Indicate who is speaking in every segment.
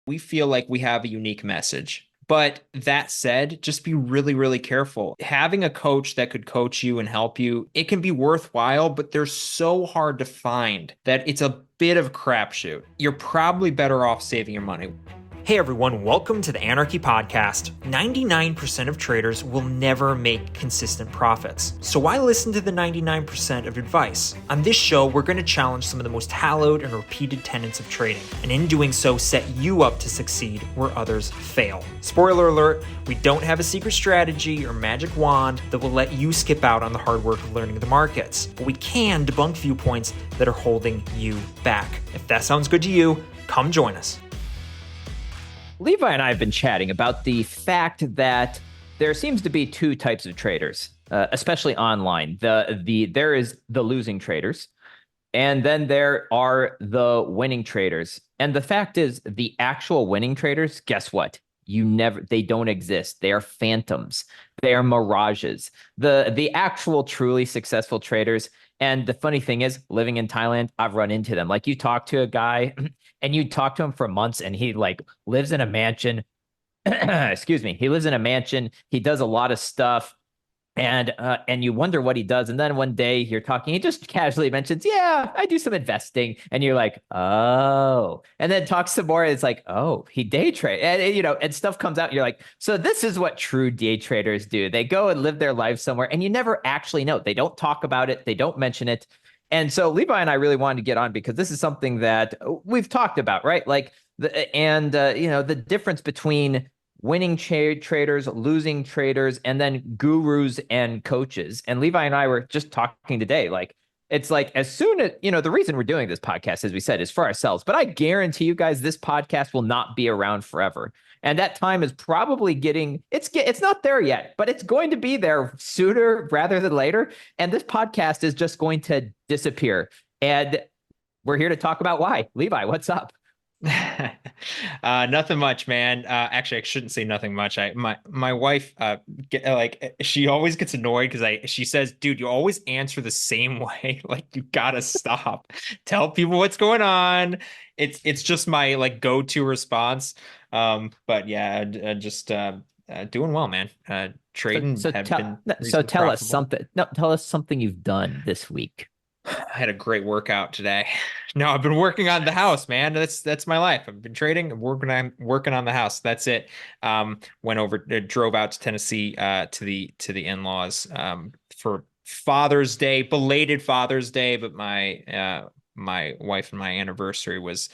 Speaker 1: we feel like we have a unique message. But that said, just be really, really careful. Having a coach that could coach you and help you, it can be worthwhile, but they're so hard to find that it's a bit of a crapshoot. You're probably better off saving your money. Hey everyone, welcome to the Anarchy Podcast. 99% of traders will never make consistent profits. So why listen to the 99% of advice? On this show, we're going to challenge some of the most hallowed and repeated tenets of trading, and in doing so, set you up to succeed where others fail. Spoiler alert, we don't have a secret strategy or magic wand that will let you skip out on the hard work of learning the markets, but we can debunk viewpoints that are holding you back. If that sounds good to you, come join us.
Speaker 2: Levi and I have been chatting about the fact that there seems to be two types of traders, especially online. There is the losing traders, and then there are the winning traders. And the fact is, the actual winning traders, guess what? They don't exist. They are phantoms. They are mirages. The actual truly successful traders. And the funny thing is, living in Thailand, I've run into them. Like, you talk to a guy and you talk to him for months and he like lives in a mansion. Excuse me. He lives in a mansion. He does a lot of stuff. And you wonder what he does. And then one day you're talking, he just casually mentions, yeah, I do some investing. And you're like, oh, and then talks some more. It's like, oh, he day trade. And stuff comes out. And you're like, so this is what true day traders do. They go and live their life somewhere and you never actually know. They don't talk about it. They don't mention it. And so Levi and I really wanted to get on because this is something that we've talked about, right? Like the difference between winning traders, losing traders, and then gurus and coaches. And Levi and I were just talking today. Like, it's like as soon as, the reason we're doing this podcast, as we said, is for ourselves. But I guarantee you guys, this podcast will not be around forever. And that time is probably it's not there yet, but it's going to be there sooner rather than later. And this podcast is just going to disappear. And we're here to talk about why. Levi, what's up?
Speaker 1: Nothing much, man. Actually, I shouldn't say nothing much. My wife, she always gets annoyed because she says, "Dude, you always answer the same way. Like, you gotta stop. Tell people what's going on." It's just my like go-to response. But yeah, just doing well, man. Trading
Speaker 2: So,
Speaker 1: have
Speaker 2: tell
Speaker 1: been
Speaker 2: so
Speaker 1: reasonably
Speaker 2: tell us
Speaker 1: profitable.
Speaker 2: something. No, tell us something you've done this week.
Speaker 1: I had a great workout today. No, I've been working on the house, man. That's my life. I've been trading, working on the house. That's it. Went over, drove out to Tennessee, to the in-laws, for Father's Day, belated Father's Day, but my wife and my anniversary was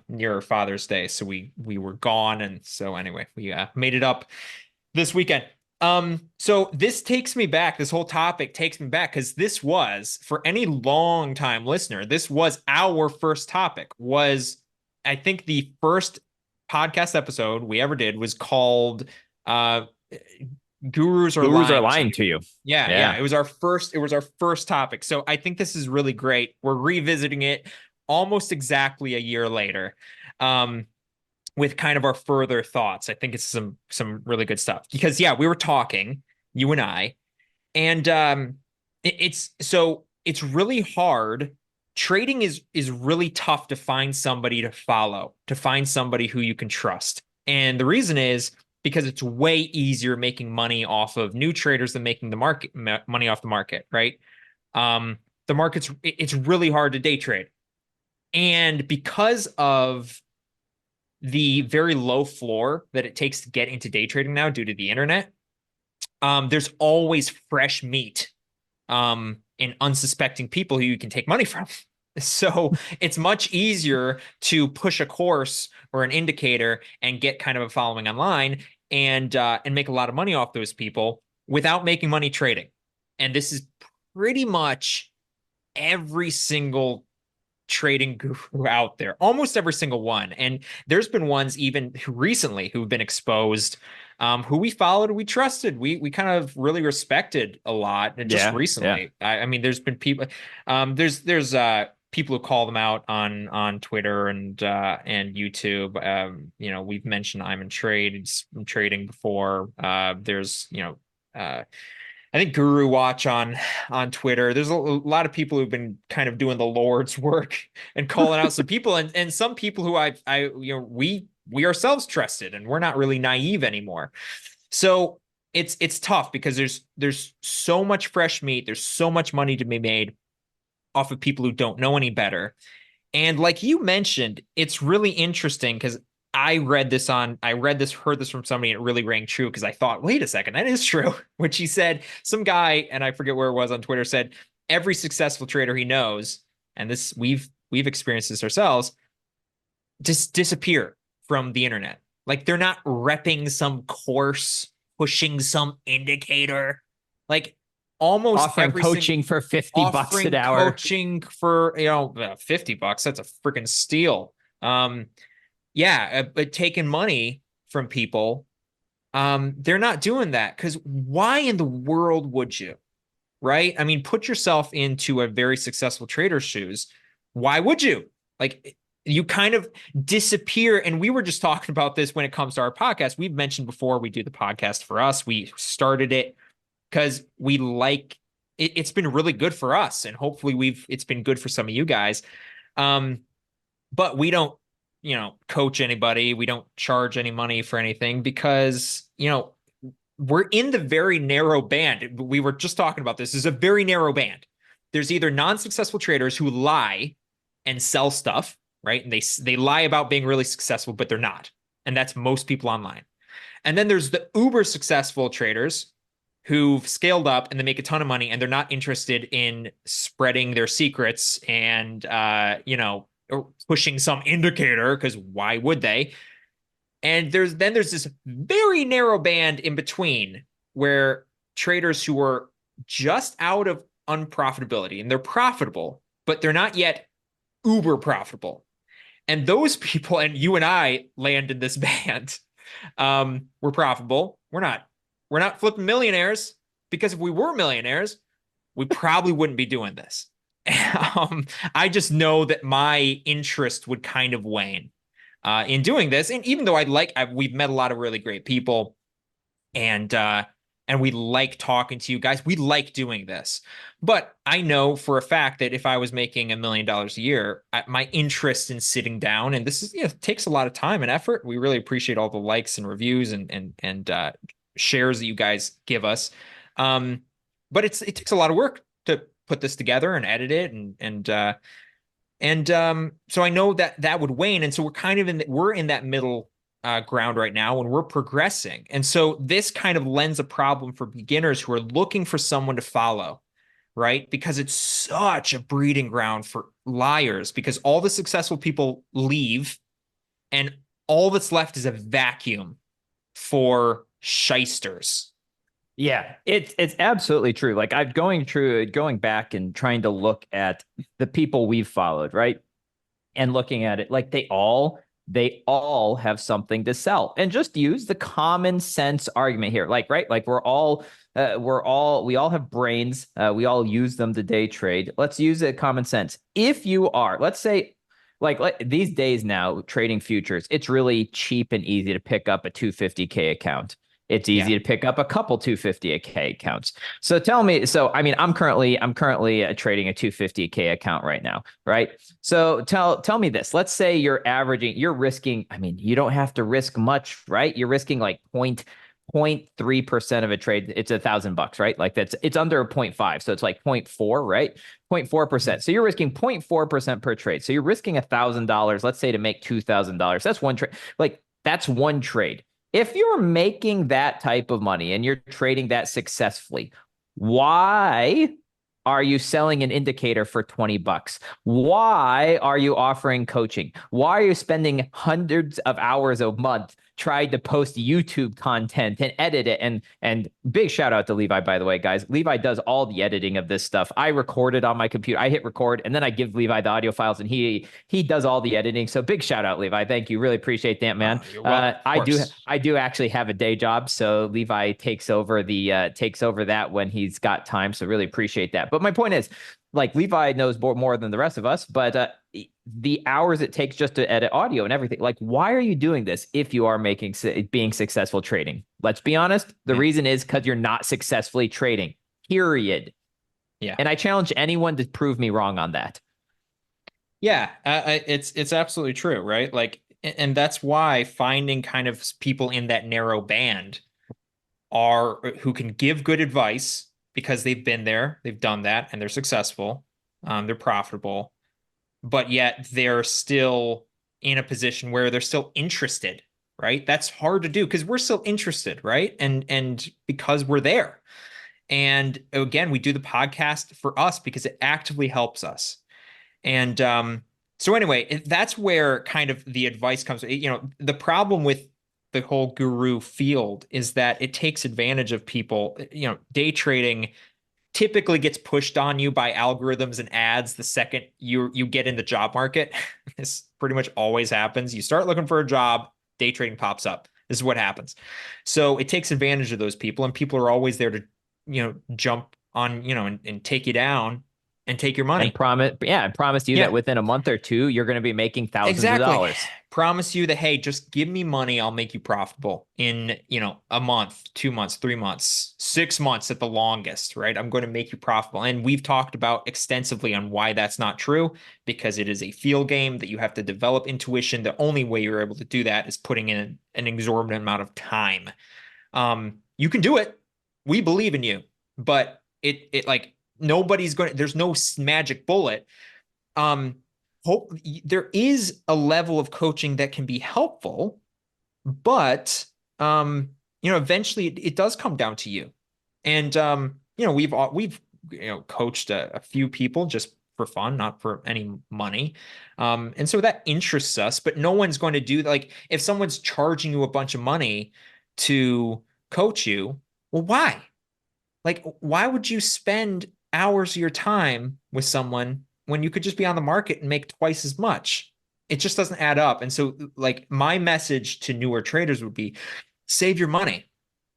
Speaker 1: near Father's Day, so we were gone, and so anyway, we made it up this weekend. So this takes me back. This whole topic takes me back because this was, for any long time listener, this was our first topic. I think the first podcast episode we ever did was called uh Gurus Are
Speaker 2: Gurus are
Speaker 1: Lying to
Speaker 2: lying
Speaker 1: You.
Speaker 2: to you.
Speaker 1: Yeah,
Speaker 2: Yeah.
Speaker 1: it was our first topic. So I think this is really great. We're revisiting it almost exactly a year later. Um, with kind of our further thoughts. I think it's some really good stuff because yeah, we were talking, you and I, and it's really hard. Trading is really tough to find somebody to follow, to find somebody who you can trust. And the reason is because it's way easier making money off of new traders than making the market money off the market, right? The market's it's really hard to day trade. And because of the very low floor that it takes to get into day trading now due to the internet, there's always fresh meat in unsuspecting people who you can take money from. So it's much easier to push a course or an indicator and get kind of a following online and make a lot of money off those people without making money trading. And this is pretty much every single trading guru out there, almost every single one. And there's been ones even recently who've been exposed, who we followed, we trusted, we kind of really respected a lot. And just
Speaker 2: Yeah. Yeah.
Speaker 1: recently, I mean, there's been people, there's people who call them out on Twitter and YouTube. We've mentioned I'm in trading before. There's I think Guru Watch on Twitter. There's a lot of people who've been kind of doing the Lord's work and calling out some people, and some people who we we ourselves trusted, and we're not really naive anymore. So it's tough because there's so much fresh meat, there's so much money to be made off of people who don't know any better. And like you mentioned, it's really interesting because heard this from somebody, and it really rang true because I thought, wait a second, that is true. When she said, some guy, and I forget where it was on Twitter, said every successful trader he knows, and this we've experienced this ourselves, just disappear from the internet. Like they're not repping some course, pushing some indicator. Like almost
Speaker 2: Offering
Speaker 1: every single
Speaker 2: coaching for $50 an
Speaker 1: offering
Speaker 2: hour.
Speaker 1: coaching for $50. That's a freaking steal. Yeah, but taking money from people, they're not doing that because why in the world would you? Right? I mean, put yourself into a very successful trader's shoes. Why would you? Like, you kind of disappear. And we were just talking about this when it comes to our podcast. We've mentioned before we do the podcast for us. We started it because we like it. It's been really good for us, and hopefully it's been good for some of you guys. Um, but we don't, coach anybody. We don't charge any money for anything because, we're in the very narrow band. We were just talking about this. Is a very narrow band. There's either non-successful traders who lie and sell stuff, right? And they lie about being really successful, but they're not. And that's most people online. And then there's the uber successful traders who've scaled up and they make a ton of money and they're not interested in spreading their secrets and or pushing some indicator because why would they? And there's this very narrow band in between where traders who are just out of unprofitability and they're profitable, but they're not yet uber profitable. And those people, and you and I land in this band. We're profitable. We're not flipping millionaires because if we were millionaires, we probably wouldn't be doing this. I just know that my interest would kind of wane in doing this. And even though we've met a lot of really great people, and we like talking to you guys, we like doing this. But I know for a fact that if I was making $1 million a year, my interest in sitting down, and this is, takes a lot of time and effort. We really appreciate all the likes and reviews and shares that you guys give us. But it takes a lot of work to put this together and edit it so I know that would wane. And so we're kind of we're in that middle ground right now and we're progressing. And so this kind of lends a problem for beginners who are looking for someone to follow, right? Because it's such a breeding ground for liars because all the successful people leave and all that's left is a vacuum for shysters.
Speaker 2: Yeah, it's absolutely true. Like I'm going back and trying to look at the people we've followed, right? And looking at it, like they all have something to sell. And just use the common sense argument here. Like, right? Like we all have brains. We all use them to day trade. Let's use it common sense. If you are, let's say, like these days now, trading futures, it's really cheap and easy to pick up a 250K account. It's easy to pick up a couple 250K accounts. So tell me, I mean, I'm currently trading a 250K account right now, right? So tell me this. Let's say you're risking, I mean, you don't have to risk much, right? You're risking like 0.3% of a trade. It's $1,000, right? Like it's under a 0.5. So it's like 0.4, right? 0.4%. So you're risking 0.4% per trade. So you're risking $1,000, let's say, to make $2,000. That's one trade. Like that's one trade. If you're making that type of money and you're trading that successfully, why are you selling an indicator for $20? Why are you offering coaching? Why are you spending hundreds of hours a month trying to post YouTube content and edit it? And big shout out to Levi, by the way, guys. Levi does all the editing of this stuff. I record it on my computer. I hit record and then I give Levi the audio files and he does all the editing. So big shout out, Levi. Thank you. Really appreciate that, man. I do actually have a day job, so Levi takes over that when he's got time. So really appreciate that. But my point is, like, Levi knows more than the rest of us, but the hours it takes just to edit audio and everything, like, why are you doing this if you are being successful trading? Let's be honest. The reason is because you're not successfully trading, period.
Speaker 1: Yeah.
Speaker 2: And I challenge anyone to prove me wrong on that.
Speaker 1: Yeah, it's absolutely true, right? Like And that's why finding kind of people in that narrow band are who can give good advice because they've been there, they've done that, and they're successful, they're profitable, but yet they're still in a position where they're still interested, right? That's hard to do because we're still interested, right? And because we're there. And again, we do the podcast for us because it actively helps us. And so anyway, that's where kind of the advice comes. You know, the problem with the whole guru field is that it takes advantage of people. You know, day trading typically gets pushed on you by algorithms and ads the second you get in the job market. This pretty much always happens. You start looking for a job, day trading pops up. This is what happens. So it takes advantage of those people, and people are always there to, jump on, and take you down and take your
Speaker 2: And
Speaker 1: money.
Speaker 2: promise you that
Speaker 1: Yeah,
Speaker 2: within a month or two, you're going to be making thousands of
Speaker 1: exactly.
Speaker 2: dollars.
Speaker 1: Promise you that, hey, just give me money. I'll make you profitable in, a month, 2 months, 3 months, 6 months at the longest, right? I'm going to make you profitable. And we've talked about extensively on why that's not true, because it is a field game that you have to develop intuition. The only way you're able to do that is putting in an exorbitant amount of time. You can do it. We believe in you, but it like nobody's going to, there's no magic bullet. Um, hope there is a level of coaching that can be helpful, but eventually it does come down to you. And we've coached a few people just for fun, not for any money. And so that interests us, but no one's going to do, like, if someone's charging you a bunch of money to coach you, well, why? Like, why would you spend hours of your time with someone when you could just be on the market and make twice as much? It just doesn't add up. And so, like, my message to newer traders would be save your money.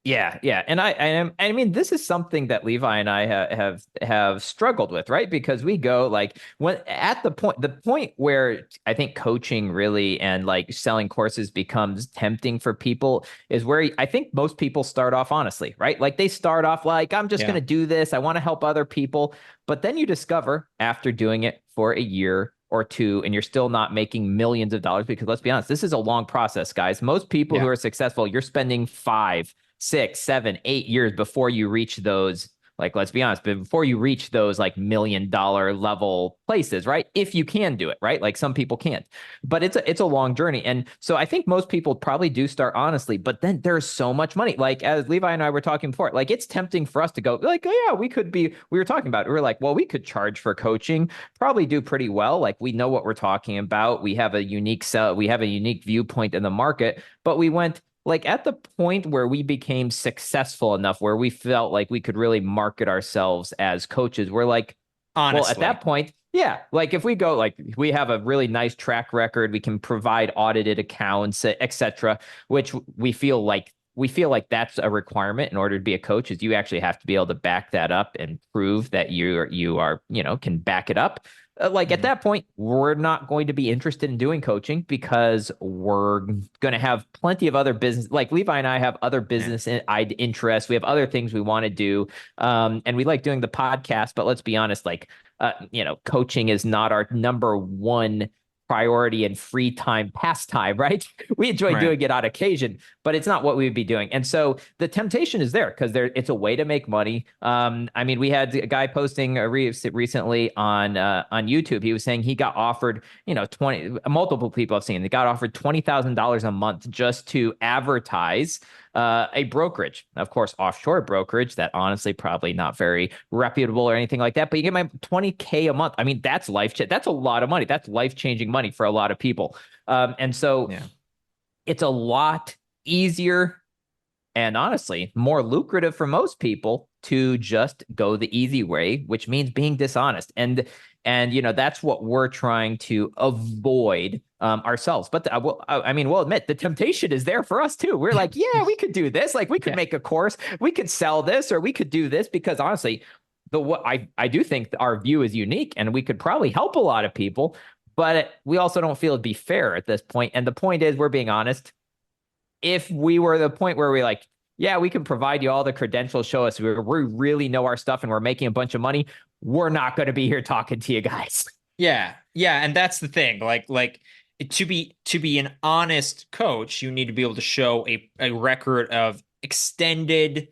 Speaker 2: Yeah, and I mean, this is something that Levi and I have struggled with, right? Because we go like when at the point where I think coaching really and like selling courses becomes tempting for people is where I think most people start off honestly, right? Like they start off like, I'm just
Speaker 1: Yeah.
Speaker 2: going to do this, I want to help other people, but then you discover after doing it for a year or two, and you're still not making millions of dollars, because let's be honest, this is a long process, guys. Most people who
Speaker 1: Yeah.
Speaker 2: are successful, you're spending 5, 6, 7, 8 years before you reach those, like, let's be honest, but before you reach those like $1 million level places, right? If you can do it, right? Like some people can't, but it's a long journey. And so I think most people probably do start honestly, but then there's so much money. Like as Levi and I were talking before, like it's tempting for us to go like, oh, yeah, we were talking about it. We were like, well, we could charge for coaching, probably do pretty well. Like we know what we're talking about. We have a unique viewpoint in the market, but we went, like at the point where we became successful enough where we felt like we could really market ourselves as coaches, we're like, well, at
Speaker 1: Honestly.
Speaker 2: that point, yeah, like if we go, like we have a really nice track record, we can provide audited accounts, etc., which we feel like that's a requirement in order to be a coach, is you actually have to be able to back that up and prove that you are, can back it up. Like at
Speaker 1: Mhm.
Speaker 2: that point, we're not going to be interested in doing coaching because we're going to have plenty of other business. Like Levi and I have other
Speaker 1: Yeah.
Speaker 2: business interests. We have other things we want to do. And we like doing the podcast, but let's be honest, like, coaching is not our number one priority and free time pastime, right? We enjoy
Speaker 1: Right.
Speaker 2: doing it on occasion, but it's not what we would be doing. And so the temptation is there because it's a way to make money. I mean, we had a guy posting recently on YouTube. He was saying he got offered, 20, multiple people I've seen, they got offered $20,000 a month just to advertise a brokerage, of course, offshore brokerage that honestly probably not very reputable or anything like that. But you get my 20K a month. I mean, that's that's a lot of money. That's life-changing money for a lot of people. And so
Speaker 1: Yeah.
Speaker 2: it's a lot easier and honestly more lucrative for most people to just go the easy way, which means being dishonest. And that's what we're trying to avoid ourselves. But we'll admit the temptation is there for us too. We're like, yeah, we could do this. Like we could
Speaker 1: Yeah.
Speaker 2: make a course, we could sell this, or we could do this, because honestly, what I do think our view is unique and we could probably help a lot of people, but we also don't feel it'd be fair at this point. And the point is, we're being honest. If we were the point where we like, yeah, we can provide you all the credentials, show us we really know our stuff and we're making a bunch of money, we're not going to be here talking to you guys.
Speaker 1: Yeah. Yeah. And that's the thing. Like to be an honest coach, you need to be able to show a record of extended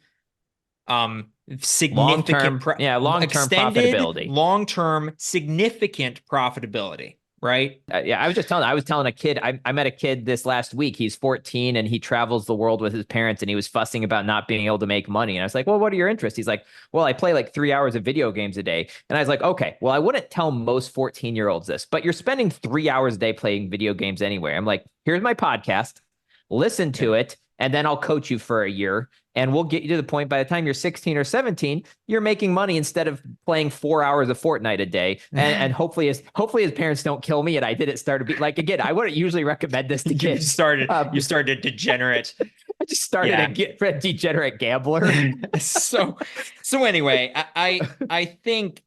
Speaker 1: significant
Speaker 2: long-term
Speaker 1: extended
Speaker 2: profitability.
Speaker 1: long-term significant profitability, right?
Speaker 2: Yeah, I was telling a kid, I met a kid this last week. He's 14 and he travels the world with his parents and he was fussing about not being able to make money. And I was like, well, what are your interests? He's like, well, I play like 3 hours of video games a day. And I was like, okay, well, I wouldn't tell most 14-year-olds this, but you're spending 3 hours a day playing video games anyway. I'm like, here's my podcast, listen
Speaker 1: Yeah.
Speaker 2: to it, and then I'll coach you for a year. And we'll get you to the point by the time you're 16 or 17, you're making money instead of playing 4 hours of Fortnite a day. And hopefully his parents don't kill me. And I didn't start to be like, again, I wouldn't usually recommend this to
Speaker 1: You
Speaker 2: kids.
Speaker 1: started you started degenerate.
Speaker 2: I just started
Speaker 1: Yeah.
Speaker 2: a degenerate gambler.
Speaker 1: so so anyway, I think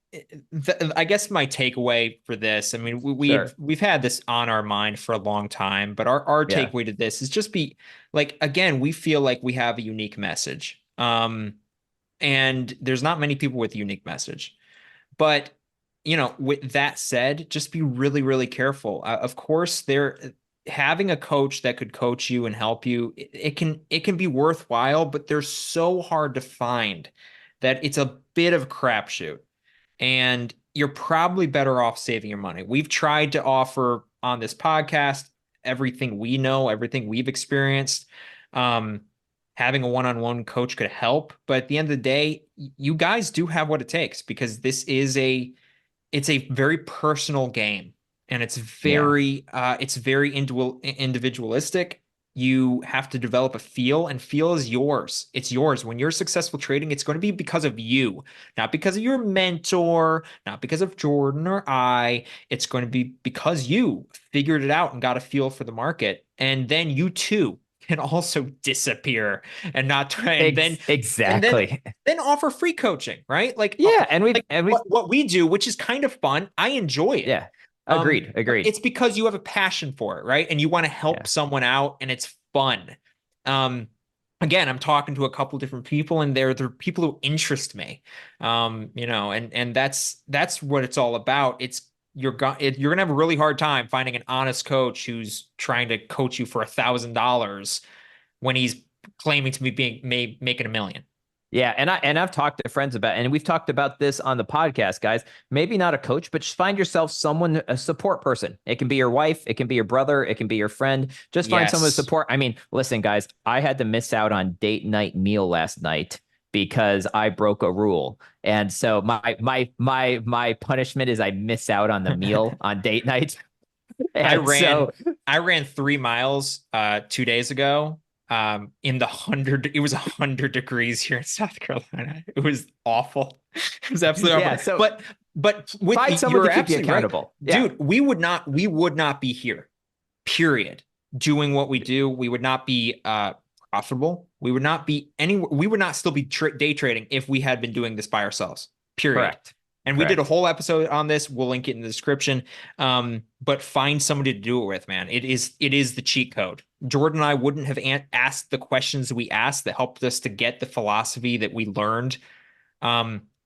Speaker 1: I guess my takeaway for this, I mean,
Speaker 2: Sure.
Speaker 1: we've had this on our mind for a long time, but our
Speaker 2: Yeah.
Speaker 1: takeaway to this is just be like, again, we feel like we have a unique message. And there's not many people with a unique message. But with that said, just be really, really careful. Of course, there having a coach that could coach you and help you, it can be worthwhile, but they're so hard to find that it's a bit of a crapshoot. And you're probably better off saving your money. We've tried to offer on this podcast everything we know, everything we've experienced. Um, Having a one-on-one coach could help, but at the end of the day, you guys do have what it takes because it's a very personal game and
Speaker 2: Yeah.
Speaker 1: it's very individualistic. You have to develop a feel, and feel is yours. It's yours. When you're successful trading, it's going to be because of you, not because of your mentor, not because of Jordan or I. It's going to be because you figured it out and got a feel for the market. And then you too can also disappear and not try and
Speaker 2: Exactly.
Speaker 1: then offer free coaching, right?
Speaker 2: Yeah.
Speaker 1: Like what we do, which is kind of fun. I enjoy it.
Speaker 2: Yeah. Agreed.
Speaker 1: But
Speaker 2: Agreed.
Speaker 1: it's because you have a passion for it, right? And you want to help
Speaker 2: Yeah.
Speaker 1: someone out, and it's fun. Um, Again, I'm talking to a couple different people, and they're people who interest me. And that's what it's all about. You're gonna have a really hard time finding an honest coach who's trying to coach you for $1,000 when he's claiming to be making 1 million.
Speaker 2: Yeah, and I've talked to friends about, and we've talked about this on the podcast, guys. Maybe not a coach, but just find yourself someone, a support person. It can be your wife, it can be your brother, it can be your friend. Just find someone to
Speaker 1: Yes.
Speaker 2: support. I mean, listen, guys, I had to miss out on date night meal last night because I broke a rule. And so my punishment is I miss out on the meal on date night.
Speaker 1: I
Speaker 2: And
Speaker 1: ran
Speaker 2: so
Speaker 1: I ran 3 miles 2 days ago. In the 100, it was 100 degrees here in South Carolina. It was awful. It was absolutely
Speaker 2: yeah,
Speaker 1: awful.
Speaker 2: so
Speaker 1: But with
Speaker 2: find someone to
Speaker 1: you're
Speaker 2: keep you
Speaker 1: absolutely right,
Speaker 2: accountable. Yeah.
Speaker 1: dude. We would not be here, period, doing what we do. We would not be profitable. We would not still be day trading if we had been doing this by ourselves, period.
Speaker 2: Correct.
Speaker 1: And we did a
Speaker 2: Correct.
Speaker 1: whole episode on this. We'll link it in the description. But find somebody to do it with, man. It is the cheat code. Jordan and I wouldn't have asked the questions we asked that helped us to get the philosophy that we learned.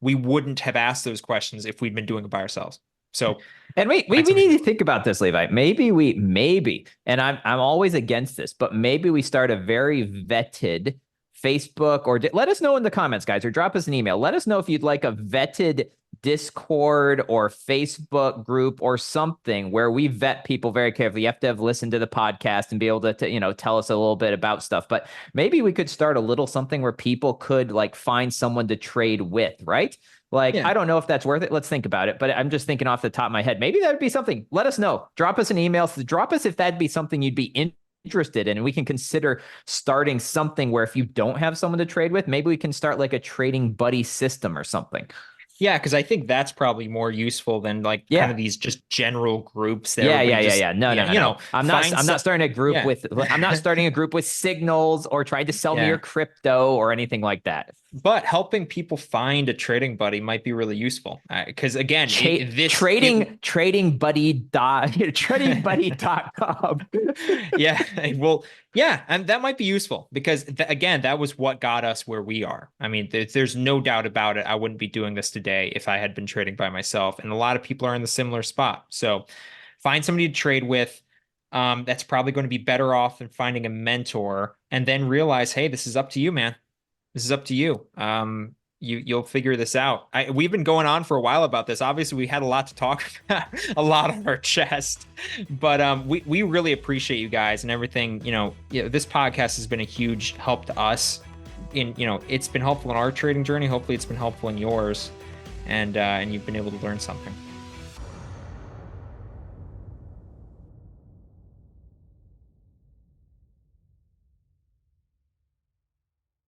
Speaker 1: We wouldn't have asked those questions if we'd been doing it by ourselves. So
Speaker 2: And we
Speaker 1: find somebody
Speaker 2: need
Speaker 1: to
Speaker 2: to
Speaker 1: do it.
Speaker 2: think about this, Levi. Maybe, and I'm always against this, but maybe we start a very vetted Facebook let us know in the comments, guys, or drop us an email. Let us know if you'd like a vetted Discord or Facebook group or something where we vet people very carefully. You have to have listened to the podcast and be able to tell us a little bit about stuff. But maybe we could start a little something where people could like find someone to trade with, right? Like,
Speaker 1: Yeah.
Speaker 2: I don't know if that's worth it. Let's think about it. But I'm just thinking off the top of my head. Maybe that would be something. Let us know. Drop us an email. Drop us if that'd be something you'd be interested in. And we can consider starting something where if you don't have someone to trade with, maybe we can start like a trading buddy system or something.
Speaker 1: Yeah, because I think that's probably more useful than like kind of
Speaker 2: Yeah.
Speaker 1: these just general groups that
Speaker 2: Yeah,
Speaker 1: everybody
Speaker 2: yeah, yeah,
Speaker 1: just,
Speaker 2: yeah. No,
Speaker 1: yeah,
Speaker 2: no, no.
Speaker 1: find
Speaker 2: I'm not
Speaker 1: some,
Speaker 2: starting a group
Speaker 1: yeah.
Speaker 2: with I'm not starting a group with signals or trying to sell me your
Speaker 1: Yeah.
Speaker 2: crypto or anything like that.
Speaker 1: But helping people find a trading buddy might be really useful. Because again,
Speaker 2: Trading buddy dot tradingbuddy.com.
Speaker 1: yeah, well, yeah, and that might be useful because again, that was what got us where we are. I mean, there's no doubt about it. I wouldn't be doing this today if I had been trading by myself, and a lot of people are in the similar spot. So find somebody to trade with. that's probably going to be better off than finding a mentor, and then realize, hey, this is up to you, man. This is up to you. You'll figure this out. We've been going on for a while about this. Obviously, we had a lot to talk about, a lot on our chest, but we really appreciate you guys and everything. This podcast has been a huge help to us. It's been helpful in our trading journey. Hopefully, it's been helpful in yours, and you've been able to learn something.